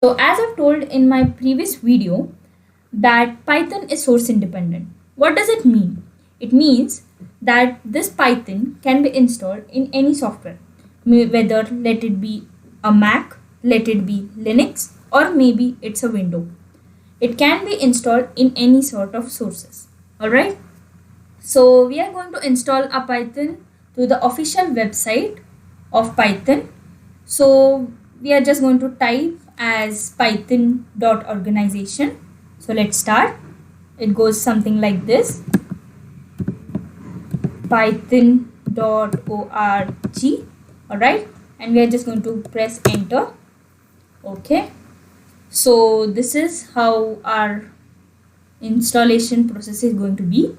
So as I've told in my previous video that Python is source independent. What does it mean? It means that this Python can be installed in any software, whether let it be a Mac, let it be Linux, or maybe it's a window. It can be installed in any sort of sources. Alright. So we are going to install a Python to the official website of Python. So we are just going to type as python.organization. So let's start. It goes something like this: python.org. Alright, and we are just going to press enter. Okay, so this is how our installation process is going to be.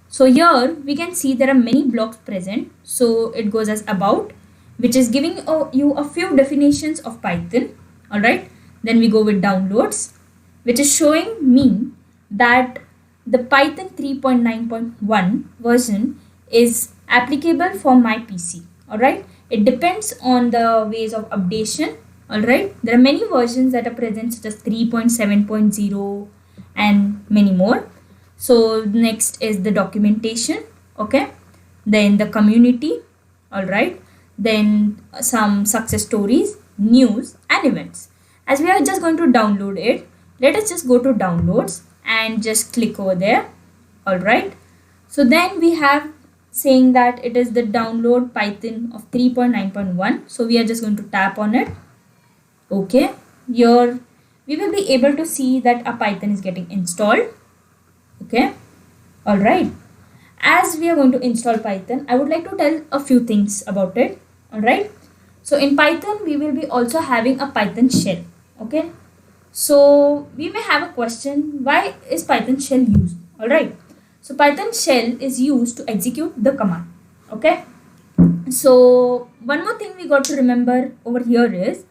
So here we can see there are many blocks present. So it goes as about, which is giving you a few definitions of Python. Alright, then we go with downloads, which is showing me that the Python 3.9.1 version is applicable for my PC. Alright, it depends on the ways of updation. Alright, there are many versions that are present, such as 3.7.0 and many more. So next is the documentation. Okay, then the community. Alright, then some success stories, news and events. As we are just going to download it, let us just go to downloads and just click over there. Alright, so then we have saying that it is the download Python of 3.9.1. so we are just going to tap on it. Okay, here we will be able to see that a Python is getting installed. Okay, alright, as we are going to install Python, I would like to tell a few things about it. Alright, so in Python we will be also having a Python shell. Okay, so we may have a question, why is Python shell used? Alright, so Python shell is used to execute the command. Okay, so one more thing we got to remember over here is,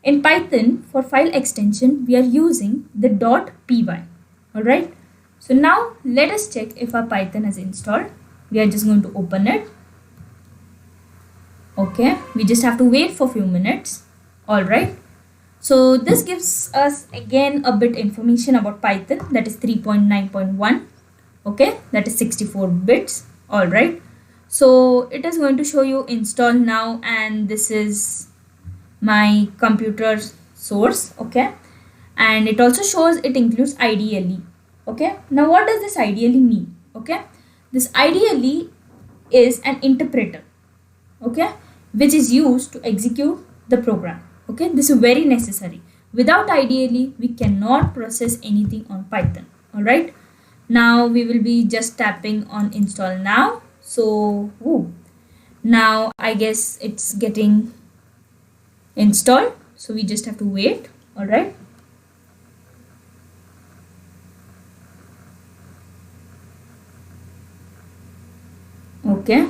in Python for file extension we are using the .py. Alright, so now let us check if our Python is installed. We are just going to open it. Okay, we just have to wait for a few minutes. Alright, so this gives us again a bit information about Python, that is 3.9.1. okay, that is 64 bits. Alright, so it is going to show you install now, and this is my computer source. Okay, and it also shows it includes IDLE. Okay, now what does this IDLE mean? Okay, this IDLE is an interpreter, okay, which is used to execute the program. Okay, this is very necessary. Without IDLE we cannot process anything on Python. Alright, now we will be just tapping on install now. So now I guess it's getting installed, so we just have to wait. Alright, okay,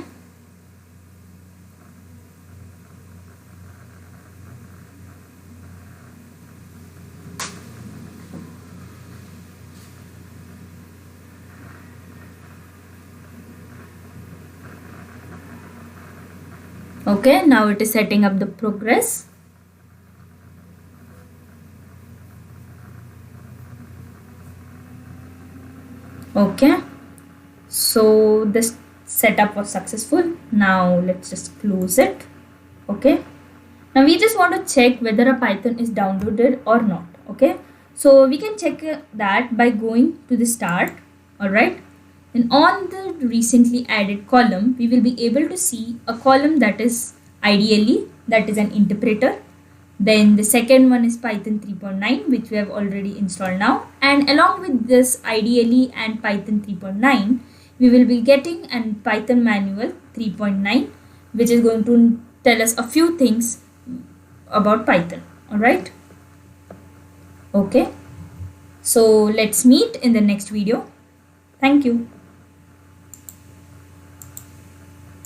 okay, now it is setting up the progress. Okay, so this setup was successful. Now let's just close it. Okay, now we just want to check whether a Python is downloaded or not. Okay, so we can check that by going to the start. Alright, and on the recently added column we will be able to see a column that is IDLE, that is an interpreter. Then the second one is Python 3.9, which we have already installed now, and along with this IDLE and Python 3.9 we will be getting a Python manual 3.9, which is going to tell us a few things about Python. Alright, okay, so let's meet in the next video. Thank you.